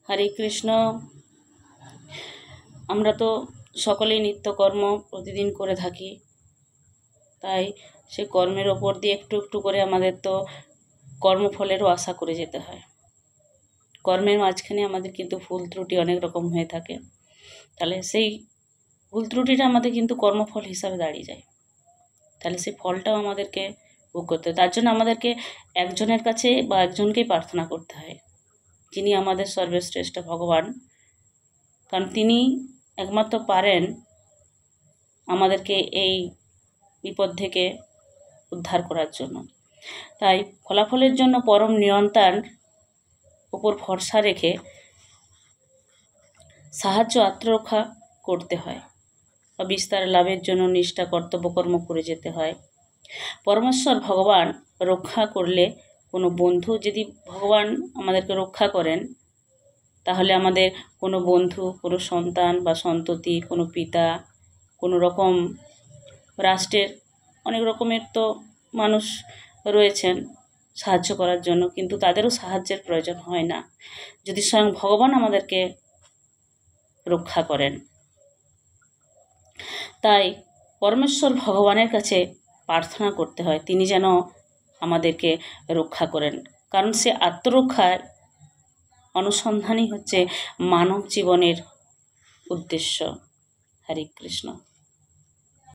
হরে কৃষ্ণ। আমরা তো সকলেই নিত্যকর্ম প্রতিদিন করে থাকি, তাই সে কর্মের ওপর দিয়ে একটু একটু করে আমাদের তো কর্মফলেরও আশা করে যেতে হয়। কর্মের মাঝখানে আমাদের কিন্তু ভুল ত্রুটি অনেক রকম হয়ে থাকে, তাহলে সেই ভুল ত্রুটিটা আমাদের কিন্তু কর্মফল হিসাবে দাঁড়িয়ে যায়। তাহলে সেই ফলটাও আমাদেরকে ভোগ করতে হয়। তার জন্য আমাদেরকে একজনের কাছে বা একজনকেই প্রার্থনা করতে হয়, যিনি আমাদের সর্বশ্রেষ্ঠ ভগবান। কারণ তিনি একমাত্র পারেন আমাদেরকে এই বিপদ থেকে উদ্ধার করার জন্য। তাই ফলাফলের জন্য পরম নিয়ন্তার উপর ভরসা রেখে সাহায্য আত্মরক্ষা করতে হয় বা বিস্তার লাভের জন্য নিষ্ঠা কর্তব্যকর্ম করে যেতে হয়। পরমেশ্বর ভগবান রক্ষা করলে, কোনো বন্ধু যদি ভগবান আমাদেরকে রক্ষা করেন, তাহলে আমাদের কোনো বন্ধু, কোনো সন্তান বা সন্ততি, কোনো পিতা, কোনো রকম রাষ্ট্রের অনেক রকমের তো মানুষ রয়েছেন সাহায্য করার জন্য, কিন্তু তাদেরও সাহায্যের প্রয়োজন হয় না যদি স্বয়ং ভগবান আমাদেরকে রক্ষা করেন। তাই পরমেশ্বর ভগবানের কাছে প্রার্থনা করতে হয় তিনি যেন আমাদেরকে রক্ষা করেন, কারণ সে আত্মরক্ষার অনুসন্ধানই হচ্ছে মানব জীবনের উদ্দেশ্য। হরে কৃষ্ণ।